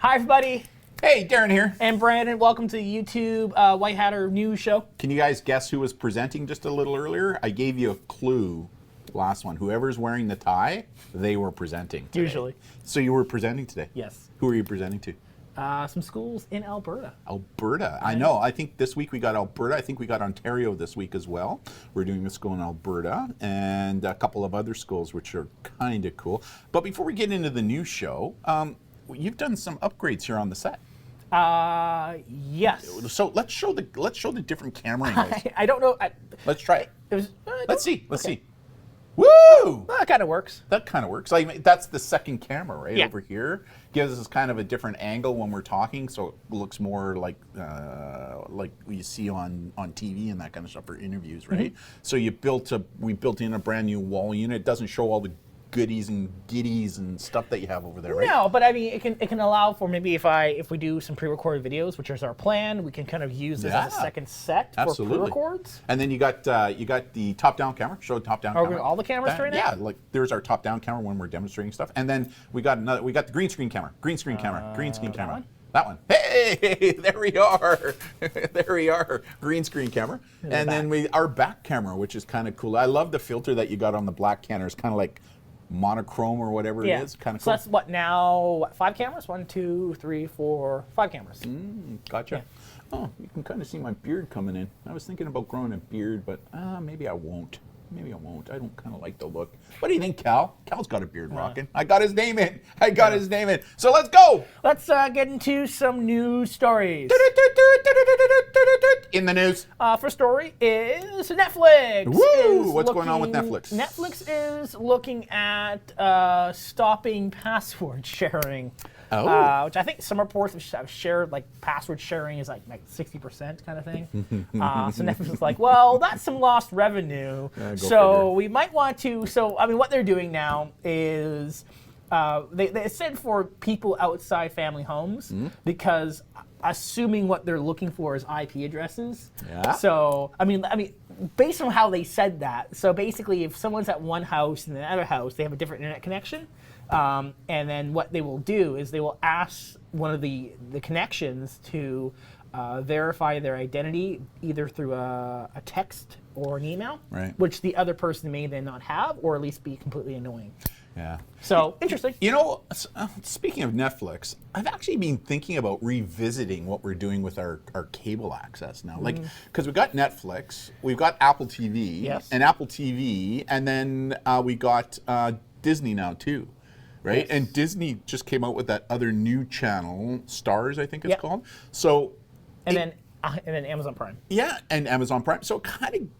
Hi, everybody. Hey, Darren here. And Brandon, welcome to the YouTube White Hatter News Show. Can you guys guess who was presenting just a little earlier? I gave you a clue last one. Whoever's wearing the tie, they were presenting today. Usually. So you were presenting today? Yes. Who are you presenting to? Some schools in Alberta. Alberta. I know. I think this week we got Alberta. I think we got Ontario this week as well. We're doing a school in Alberta and a couple of other schools, which are kind of cool. But before we get into the news show, you've done some upgrades here on the set. Yes. So let's show the different camera angles. I don't know. Let's try it. Let's see. Woo! That kind of works. That kind of works. Like, that's the second camera, right? Yeah. Over here. Gives us kind of a different angle when we're talking, so it looks more like you see on TV and that kind of stuff for interviews, right? Mm-hmm. So we built in a brand new wall unit. It doesn't show all the goodies and giddies and stuff that you have over there, right? No, but I mean, it can allow for maybe if we do some pre-recorded videos, which is our plan, we can kind of use this as a second set for pre-records. And then you got the top-down camera. Show the top-down camera. All the cameras right now? Yeah, like there's our top-down camera when we're demonstrating stuff, and then we got the green screen camera. That one. Hey, there we are. There we are. Green screen camera. And then our back camera, which is kind of cool. I love the filter that you got on the black camera. It's kind of like monochrome or whatever it is. Kind of cool. So that's what now? 5 cameras? 1, 2, 3, 4, 5 cameras. Gotcha. Yeah. Oh, you can kind of see my beard coming in. I was thinking about growing a beard, but maybe I won't. Maybe I won't. I don't kind of like the look. What do you think, Cal? Cal's got a beard rocking. I got his name in. So let's go. Let's get into some news stories. In the news. First story is Netflix. Woo! What's going on with Netflix? Netflix is looking at stopping password sharing. Oh. Which I think some reports have shared, like password sharing is like 60% kind of thing. So Netflix is like, well, that's some lost revenue. So we might want to. So I mean, what they're doing now is they said for people outside family homes because assuming what they're looking for is IP addresses. Yeah. So I mean, based on how they said that. So basically, if someone's at one house and another house, they have a different internet connection. And then what they will do is they will ask one of the connections to verify their identity either through a text or an email, right, which the other person may then not have, or at least be completely annoying. Yeah. So, interesting. You know, speaking of Netflix, I've actually been thinking about revisiting what we're doing with our cable access now. Like, because we've got Netflix, we've got Apple TV, and then we got Disney now too. Right? Yes. And Disney just came out with that other new channel, Stars, I think it's called. So, and then Amazon Prime. Yeah, and Amazon Prime. So it kind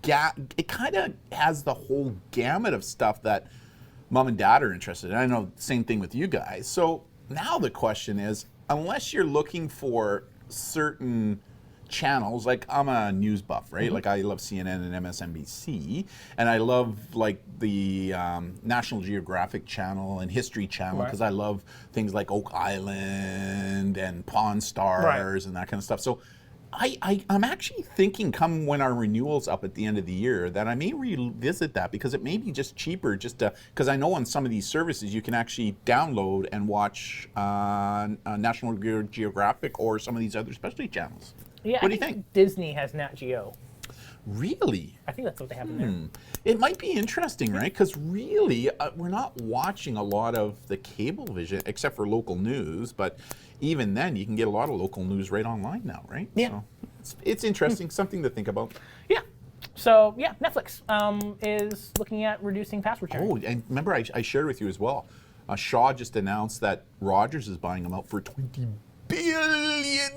of has the whole gamut of stuff that mom and dad are interested in. I know same thing with you guys. So now the question is, unless you're looking for certain channels, like I'm a news buff, right? Like I love CNN and MSNBC, and I love like the National Geographic channel and History Channel because I love things like Oak Island and Pawn Stars and that kind of stuff. So I'm actually thinking, come when our renewal's up at the end of the year, that I may revisit that because it may be just cheaper, because I know on some of these services you can actually download and watch National Geographic or some of these other specialty channels. Yeah, what do you think? Disney has Nat Geo. Really? I think that's what they have in there. It might be interesting, right? Because really, we're not watching a lot of the cable vision, except for local news. But even then, you can get a lot of local news right online now, right? Yeah. So it's interesting, something to think about. Yeah. So, yeah, Netflix is looking at reducing password sharing. Oh, and remember, I shared with you as well. Shaw just announced that Rogers is buying them out for $20 billion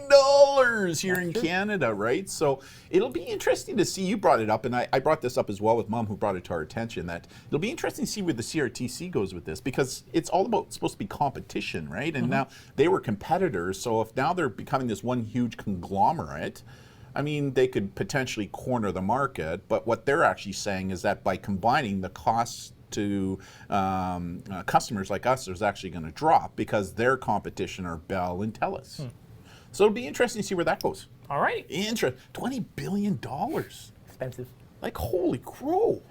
here in Canada, right? So it'll be interesting to see. You brought it up, and I brought this up as well with Mom, who brought it to our attention, that it'll be interesting to see where the CRTC goes with this, because it's all about supposed to be competition, right? And now they were competitors, so if now they're becoming this one huge conglomerate, I mean, they could potentially corner the market, but what they're actually saying is that by combining the costs to customers like us is actually going to drop because their competition are Bell and TELUS. So it'll be interesting to see where that goes. All right. $20 billion. Expensive. Like, holy crow.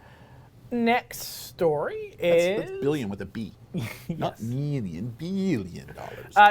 Next story That's is billion with a B. Not million, $billion.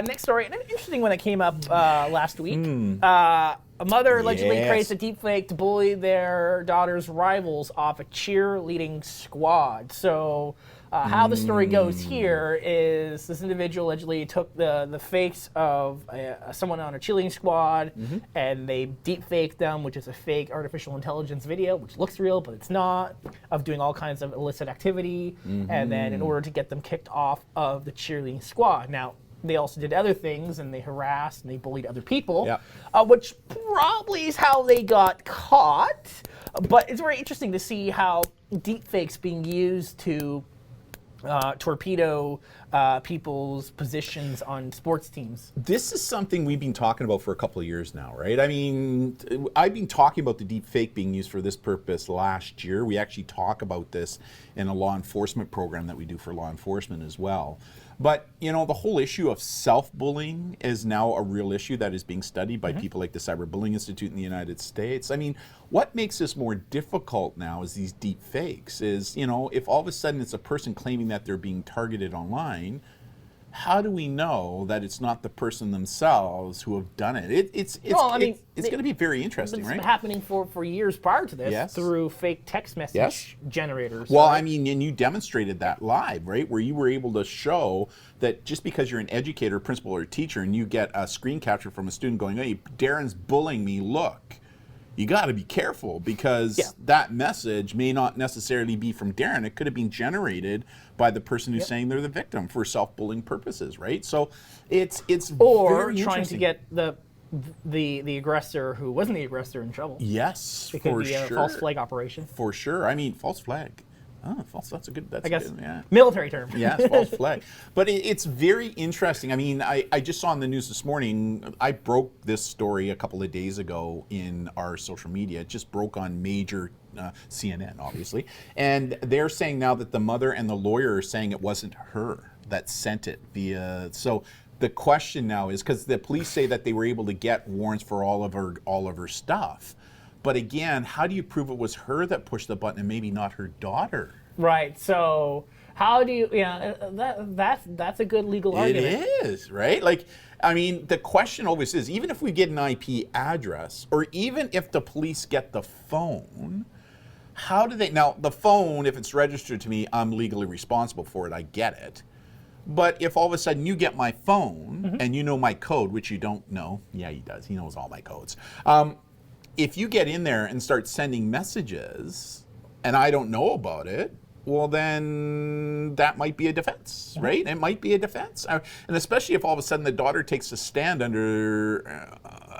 Next story, an interesting one that came up last week. A mother allegedly creates a deepfake to bully their daughter's rivals off a cheerleading squad. So how the story goes here is this individual allegedly took the fakes of someone on a cheerleading squad and they deepfaked them, which is a fake artificial intelligence video, which looks real, but it's not, of doing all kinds of illicit activity. And then in order to get them kicked off of the cheerleading squad. Now, they also did other things, and they harassed and they bullied other people, which probably is how they got caught. But it's very interesting to see how deepfakes being used to torpedo people's positions on sports teams. This is something we've been talking about for a couple of years now, right? I mean, I've been talking about the deepfake being used for this purpose last year. We actually talk about this in a law enforcement program that we do for law enforcement as well. But, you know, the whole issue of self-bullying is now a real issue that is being studied by people like the Cyberbullying Institute in the United States. I mean, what makes this more difficult now is these deep fakes is, you know, if all of a sudden it's a person claiming that they're being targeted online, how do we know that it's not the person themselves who have done it? It's going to be very interesting, right? It's been happening for years prior to this through fake text message generators. Well, I mean, and you demonstrated that live, right? Where you were able to show that just because you're an educator, principal, or teacher, and you get a screen capture from a student going, hey, Darren's bullying me, look. You got to be careful because that message may not necessarily be from Darren. It could have been generated by the person who's saying they're the victim for self-bullying purposes, right? So it's or very trying to get the aggressor who wasn't the aggressor in trouble. Yes, it could be a false flag operation. For sure. I mean, false flag. Oh, false. That's a good. That's a good, military term. Yeah, false flag. But it's very interesting. I mean, I just saw in the news this morning. I broke this story a couple of days ago in our social media. It just broke on major CNN, obviously, and they're saying now that the mother and the lawyer are saying it wasn't her that sent it via. So the question now is because the police say that they were able to get warrants for all of her stuff. But again, how do you prove it was her that pushed the button and maybe not her daughter? Right. So how do you? That's a good legal argument. It is, right? Like, I mean, the question always is, even if we get an IP address, or even if the police get the phone, how do they? Now, the phone, if it's registered to me, I'm legally responsible for it. I get it. But if all of a sudden you get my phone and you know my code, which you don't know, yeah, he does. He knows all my codes. If you get in there and start sending messages and I don't know about it, well, then that might be a defense, right? It might be a defense. And especially if all of a sudden the daughter takes a stand under,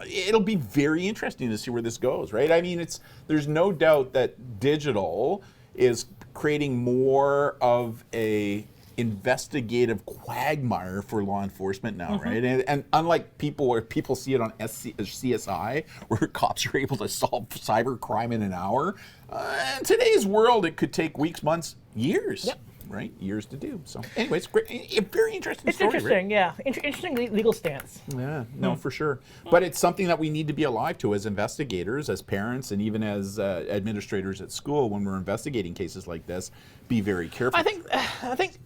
it'll be very interesting to see where this goes, right? I mean, there's no doubt that digital is creating more of a investigative quagmire for law enforcement now, right? And unlike people see it on CSI, where cops are able to solve cyber crime in an hour, in today's world, it could take weeks, months, years. Right? Years to do. So anyway, it's great. Very interesting story. It's interesting, right? Interesting legal stance. Yeah, no, for sure. But it's something that we need to be alive to as investigators, as parents, and even as administrators at school when we're investigating cases like this. Be very careful. I think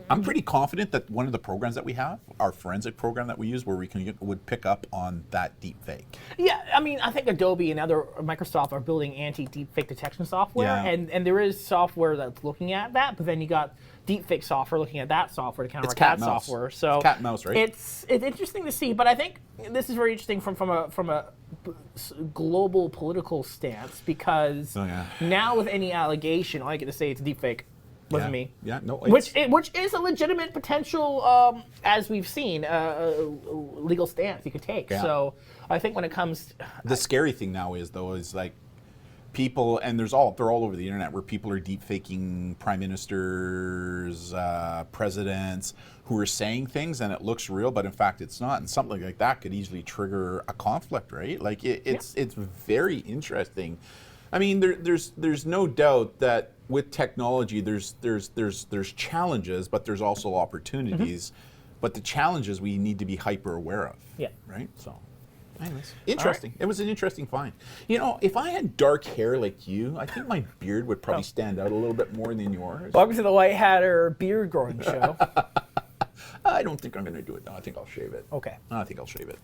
I'm pretty confident that one of the programs that we have, our forensic program that we use, where we would pick up on that deep fake. Yeah, I mean, I think Adobe and other Microsoft are building anti-deepfake detection software, and there is software that's looking at that, but then you got deepfake software looking at that software to counteract that software. So it's cat and mouse, right? It's interesting to see, but I think this is very interesting from a global political stance because now with any allegation, all I get to say it's deepfake. Wasn't me. Yeah, no. Which is a legitimate potential, as we've seen, legal stance you could take. Yeah. So I think when it comes, the scary thing now is like people, and they're all over the internet, where people are deepfaking prime ministers, presidents, who are saying things and it looks real, but in fact it's not. And something like that could easily trigger a conflict, right? Like it's very interesting. I mean, there's no doubt that with technology, there's challenges, but there's also opportunities. But the challenges we need to be hyper aware of. Yeah. Right. So. Anyways, interesting. Right. It was an interesting find. You know, if I had dark hair like you, I think my beard would probably stand out a little bit more than yours. Welcome to the White Hatter beard growing show. I don't think I'm going to do it, though. I think I'll shave it. Okay. I think I'll shave it.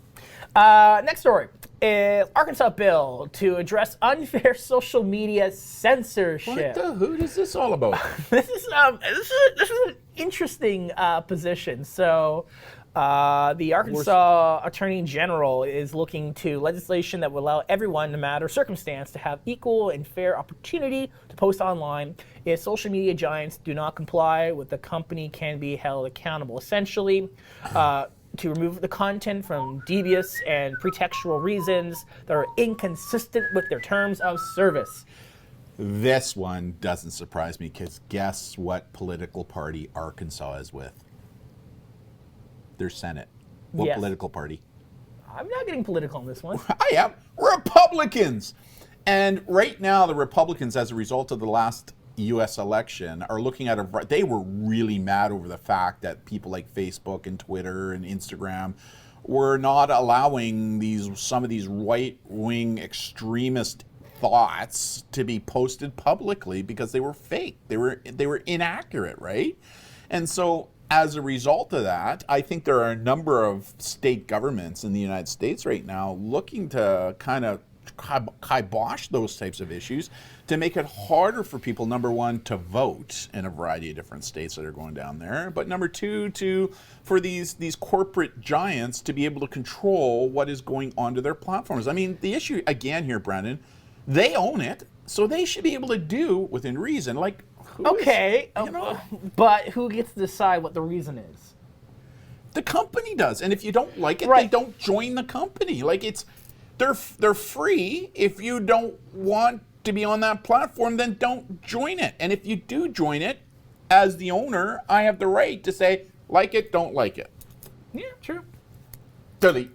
Next story is Arkansas bill to address unfair social media censorship. What the hoot is this all about? This is an interesting position. So, the Arkansas Attorney General is looking to legislation that will allow everyone, no matter circumstance, to have equal and fair opportunity to post online. If social media giants do not comply with, the company can be held accountable. Essentially, to remove the content from devious and pretextual reasons that are inconsistent with their terms of service. This one doesn't surprise me, because guess what political party Arkansas is with? Their Senate. What political party? I'm not getting political on this one. I am. Republicans. And right now, the Republicans, as a result of the last U.S. election, are looking at they were really mad over the fact that people like Facebook and Twitter and Instagram were not allowing some of these right-wing extremist thoughts to be posted publicly because they were fake. They were inaccurate, right? And so, as a result of that, I think there are a number of state governments in the United States right now looking to kind of kibosh those types of issues to make it harder for people, number one, to vote in a variety of different states that are going down there, but number two, for these corporate giants to be able to control what is going onto their platforms. I mean, the issue, again here, Brandon, they own it, so they should be able to do, within reason, like, but who gets to decide what the reason is? The company does, and if you don't like it, they don't join the company. Like, they're free. If you don't want to be on that platform, then don't join it. And if you do join it, as the owner, I have the right to say, like it, don't like it. Yeah, true. Delete.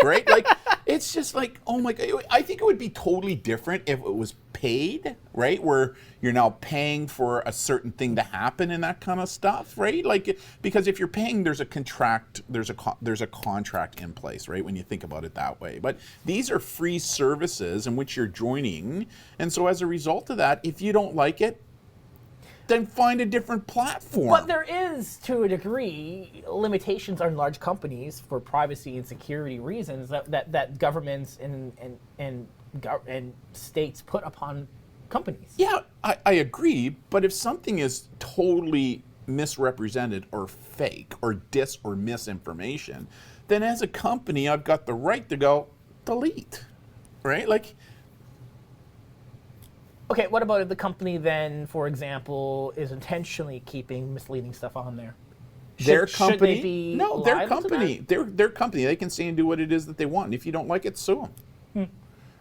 Right? Like, it's just like, oh my God. I think it would be totally different if it was paid, right? Where you're now paying for a certain thing to happen and that kind of stuff, right? Like, because if you're paying, there's a contract, there's a contract in place, right? When you think about it that way. But these are free services in which you're joining. And so as a result of that, if you don't like it, then find a different platform. But there is, to a degree, limitations on large companies for privacy and security reasons that governments and states put upon companies. Yeah, I agree. But if something is totally misrepresented or fake or or misinformation, then as a company, I've got the right to go delete, right? Like. Okay, what about if the company then, for example, is intentionally keeping misleading stuff on there? Their company? Should they be their company. Their company. They can say and do what it is that they want. If you don't like it, sue them.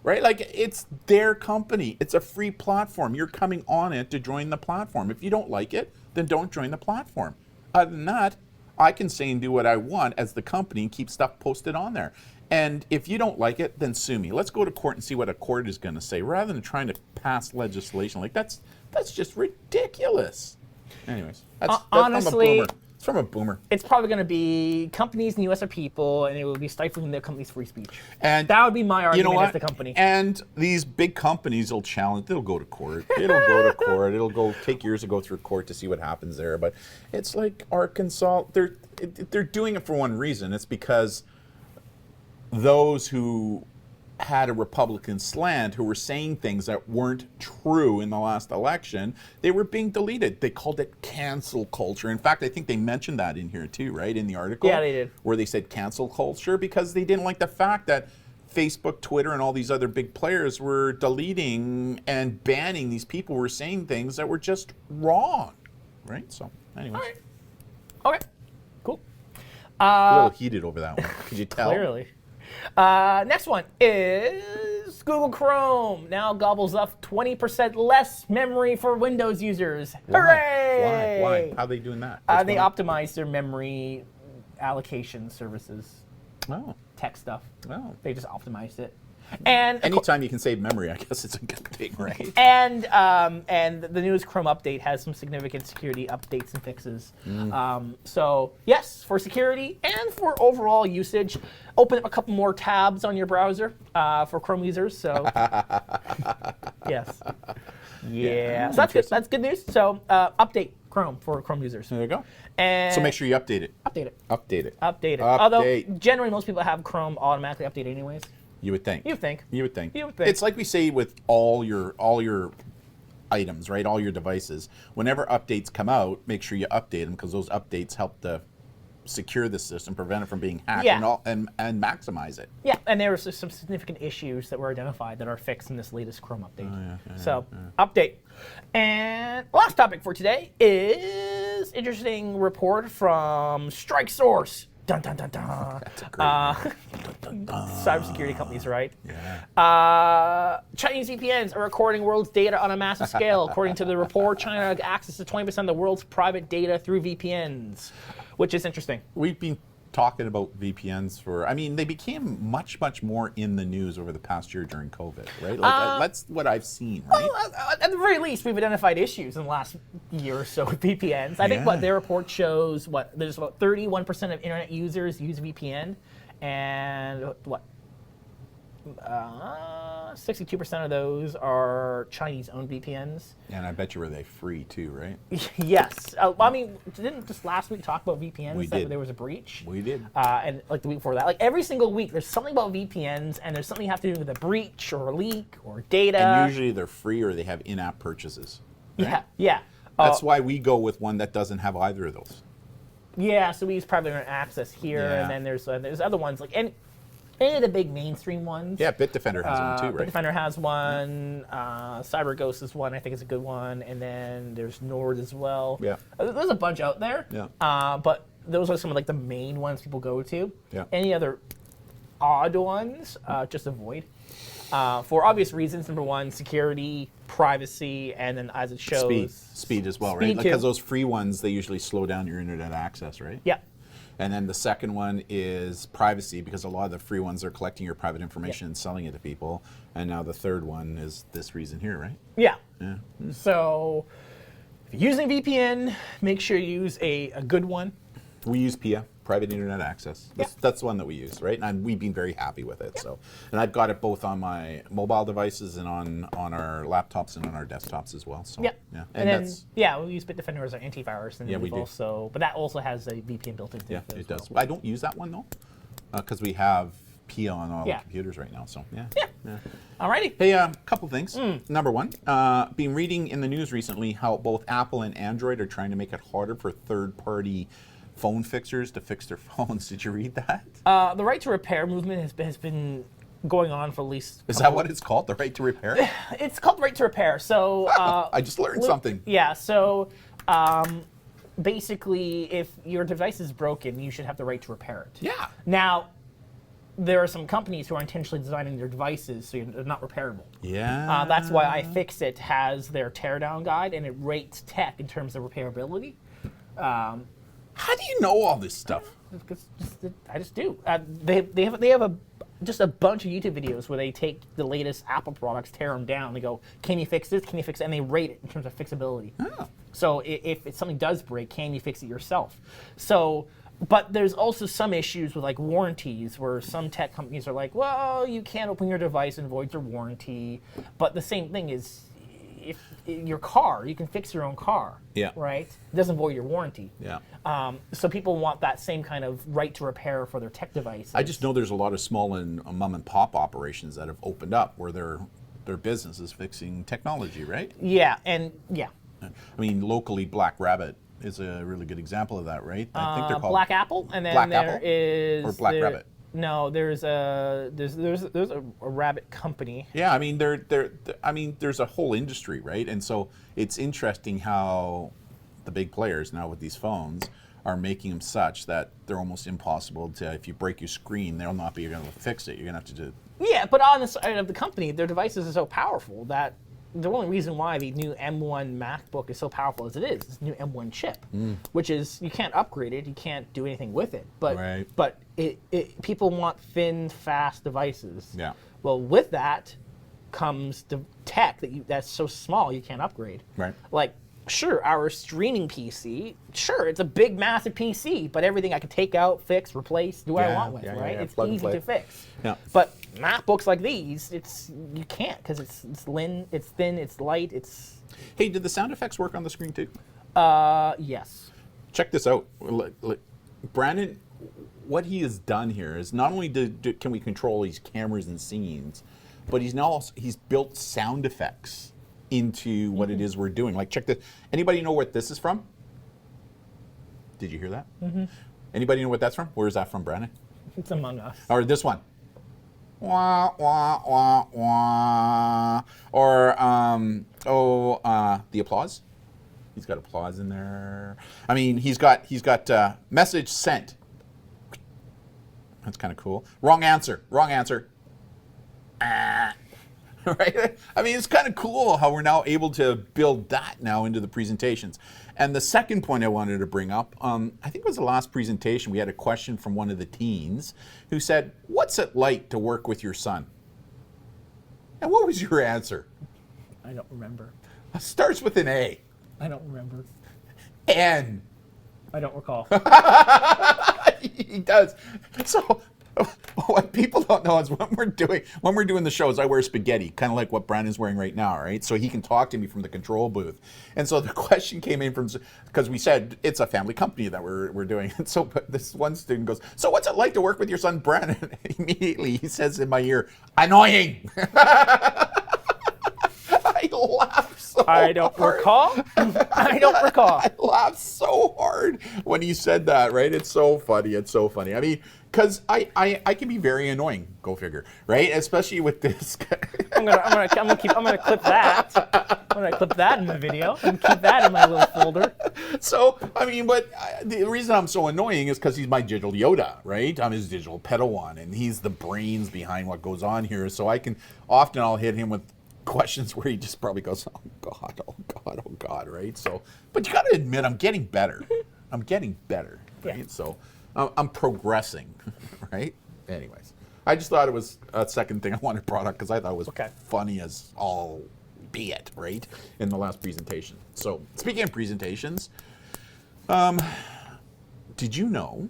Right? Like, it's their company. It's a free platform. You're coming on it to join the platform. If you don't like it, then don't join the platform. Other than that, I can say and do what I want as the company and keep stuff posted on there. And if you don't like it, then sue me. Let's go to court and see what a court is going to say, rather than trying to pass legislation. Like, that's just ridiculous. Anyways, that's honestly, it's from a boomer. It's probably going to be companies in the U.S. are people, and it will be stifling their company's free speech. And that would be my argument, you know what? as the company. And these big companies will challenge. They'll go to court. It'll go to court. It'll take years to go through court to see what happens there. But it's like Arkansas. They're doing it for one reason. It's because those who had a Republican slant, who were saying things that weren't true in the last election, they were being deleted. They called it cancel culture. In fact, I think they mentioned that in here too, right? In the article? Yeah, they did. Where they said cancel culture because they didn't like the fact that Facebook, Twitter, and all these other big players were deleting and banning these people who were saying things that were just wrong, right? So, anyways. All right. Okay, cool. A little heated over that one. Could you tell? Clearly. Next one is Google Chrome now gobbles up 20% less memory for Windows users. Why? Hooray! Why? How are they doing that? They optimize their memory allocation services. Oh. Tech stuff. Oh. They just optimized it. And anytime you can save memory, I guess it's a good thing, right? And the newest Chrome update has some significant security updates and fixes. So yes, for security and for overall usage, open up a couple more tabs on your browser for Chrome users. So yes, yeah. So that's good. That's good news. So update Chrome for Chrome users. There you go. And so make sure you update it. Update it. Update it. Update it. Update. Although generally most people have Chrome automatically updated anyways. You would think. You would think. You would think. You would think. It's like we say with all your items, right? All your devices. Whenever updates come out, make sure you update them because those updates help to secure the system, prevent it from being hacked, and maximize it. Yeah, and there were some significant issues that were identified that are fixed in this latest Chrome update. Update. And last topic for today is interesting report from Strike Source. Dun dun dun dun. That's a great cybersecurity companies, right? Yeah. Chinese VPNs are recording world's data on a massive scale. According to the report, China has access to 20% of the world's private data through VPNs, which is interesting. We've been talking about VPNs they became much more in the news over the past year during COVID, right? Like that's what I've seen, right? Well, at the very least, we've identified issues in the last year or so with VPNs. I think what their report shows, there's about 31% of internet users use VPN, and 62% of those are Chinese-owned VPNs. And I bet you were they free too, right? Yes. Didn't just last week talk about VPNs? We did. There was a breach? We did. And like the week before that. Like every single week, there's something about VPNs, and there's something you have to do with a breach or a leak or data. And usually they're free or they have in-app purchases. Right? Yeah. That's why we go with one that doesn't have either of those. Yeah, so we use private internet access here, and then there's other ones like any of the big mainstream ones. Yeah, Bitdefender has one too, right? Bitdefender has one. CyberGhost is one. I think is a good one. And then there's Nord as well. Yeah. There's a bunch out there. Yeah. But those are some of like the main ones people go to. Yeah. Any other odd ones, just avoid. For obvious reasons. Number one, security, privacy, and then as it shows, speed as well, right? Because those free ones, they usually slow down your internet access, right? Yeah. And then the second one is privacy, because a lot of the free ones are collecting your private information and selling it to people. And now the third one is this reason here, right? Yeah. Yeah. So if you're using a VPN, make sure you use a good one. We use PIA, private internet access. That's the one that we use, right? And we've been very happy with it. So, and I've got it both on my mobile devices and on our laptops and on our desktops as well. So, yeah. And then, we use Bitdefender as our antivirus, and then we also, but that also has a VPN built into it. Yeah, it does. I don't use that one though, because we have PIA on all the computers right now. So, yeah. Alrighty. Hey, a couple things. Number one, been reading in the news recently how both Apple and Android are trying to make it harder for third-party phone fixers to fix their phones. Did you read that? The right to repair movement has been going on for at least. Is that what it's called? The right to repair? It's called the right to repair. So I just learned something. Yeah. So basically, if your device is broken, you should have the right to repair it. Yeah. Now, there are some companies who are intentionally designing their devices so they're not repairable. Yeah. That's why iFixit has their teardown guide, and it rates tech in terms of repairability. How do you know all this stuff? I just do. They have just a bunch of YouTube videos where they take the latest Apple products, tear them down, they go, can you fix this? Can you fix it? And they rate it in terms of fixability. Oh. So if something does break, can you fix it yourself? So, but there's also some issues with like warranties where some tech companies are like, well, you can't open your device and void your warranty. But the same thing is, if your car, you can fix your own car, right? It doesn't void your warranty. Yeah. So people want that same kind of right to repair for their tech devices. I just know there's a lot of small and mom and pop operations that have opened up where their business is fixing technology, right? Yeah, and yeah. I mean, locally, Black Rabbit is a really good example of that, right? I think they're called Black Apple, and then Black there Apple? is Or Black Rabbit. No, there's a rabbit company. Yeah, I mean, there's a whole industry, right? And so it's interesting how the big players now with these phones are making them such that they're almost impossible to. If you break your screen, they'll not be able to fix it. You're gonna have to do. Yeah, but on the side of the company, their devices are so powerful that the only reason why the new M1 MacBook is so powerful as it is this new M1 chip, which is you can't upgrade it, you can't do anything with it. But Right. but people want thin, fast devices. Yeah. Well, with that comes the tech that's so small you can't upgrade. Right. Like, sure, our streaming PC, sure, it's a big, massive PC, but everything I can take out, fix, replace, do what I want with, right? Yeah, it's plug and easy play. to fix. Yeah. But MacBooks like these, you can't because it's thin, it's light, it's. Hey, did the sound effects work on the screen too? Yes. Check this out. Brandon, what he has done here is not only can we control these cameras and scenes, but he's built sound effects into what it is we're doing. Like, check this. Anybody know what this is from? Did you hear that? Anybody know what that's from? Where is that from, Brandon? It's Among Us. Or this one. Wah, wah, wah, wah. Or, the applause. He's got applause in there. I mean, he's got message sent. That's kind of cool. Wrong answer. Right? I mean, it's kind of cool how we're now able to build that now into the presentations. And the second point I wanted to bring up, I think it was the last presentation, we had a question from one of the teens who said, "What's it like to work with your son?" And what was your answer? I don't remember. It starts with an A. I don't remember. N. I don't recall. He does. So what people don't know is when we're doing the shows, I wear spaghetti, kind of like what Brandon's wearing right now, right? So he can talk to me from the control booth. And so the question came in from, because we said it's a family company that we're doing. And so this one student goes, "So what's it like to work with your son, Brandon?" Immediately he says in my ear, "Annoying." I laughed so I don't recall. I don't recall. I laughed so hard when he said that, right? It's so funny. I mean, because I can be very annoying, go figure, right? Especially with this guy. I'm gonna clip that. I'm gonna clip that in the video and keep that in my little folder. So, I mean, but the reason I'm so annoying is because he's my digital Yoda, right? I'm his digital Padawan, and he's the brains behind what goes on here. So I'll hit him with questions where he just probably goes, "Oh God, oh God, oh God," right? So, but you got to admit, I'm getting better. Right? Yeah. So, I'm progressing, right? Anyways, I just thought it was a second thing I wanted brought up because I thought it was funny as all be it, right? In the last presentation. So, speaking of presentations, did you know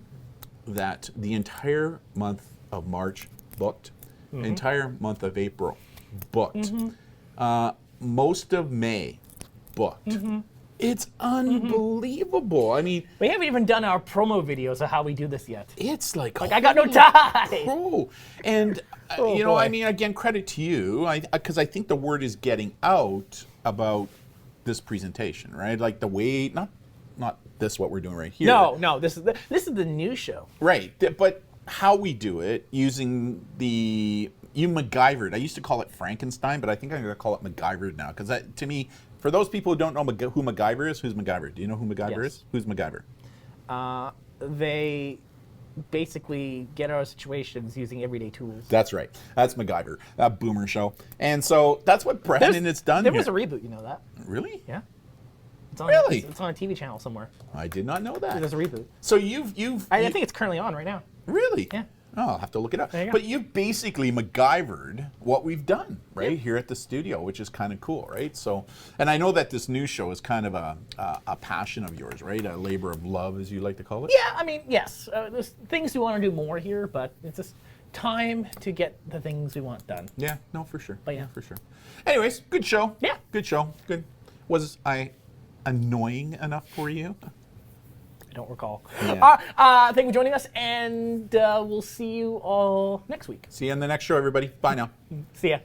that the entire month of March booked, the entire month of April booked, most of May booked? It's unbelievable. I mean, We haven't even done our promo videos of how we do this yet. it's like I got no time. pro. And Oh, you know, boy. I mean, again, credit to you, because I think the word is getting out about this presentation, right? Like the way, not this what we're doing right here. No, this is the new show. Right, but how we do it using you MacGyvered. I used to call it Frankenstein, but I think I'm going to call it MacGyvered now, because to me, for those people who don't know who MacGyver is, who's MacGyver? Do you know who MacGyver Yes. is? Who's MacGyver? They basically get out of situations using everyday tools. That's right. That's MacGyver, that boomer show. And so that's what Brandon has done There here. was a reboot, you know that? Really? Yeah. It's on, Really? It's on a TV channel somewhere. I did not know that. There's a reboot. So you've I think it's currently on right now. really? Yeah. Oh, I'll have to look it up. There you go. But you've basically MacGyvered what we've done, right, here at the studio, which is kind of cool, right? So, and I know that this new show is kind of a passion of yours, right? A labor of love, as you like to call it. Yeah, I mean, yes. There's things we want to do more here, but it's just time to get the things we want done. Yeah, no, for sure. But yeah. For sure. Anyways, good show. Yeah. Good show. Good. Was I annoying enough for you? I don't recall. Yeah. Thank you for joining us, and we'll see you all next week. See you in the next show, everybody. Bye now. See ya.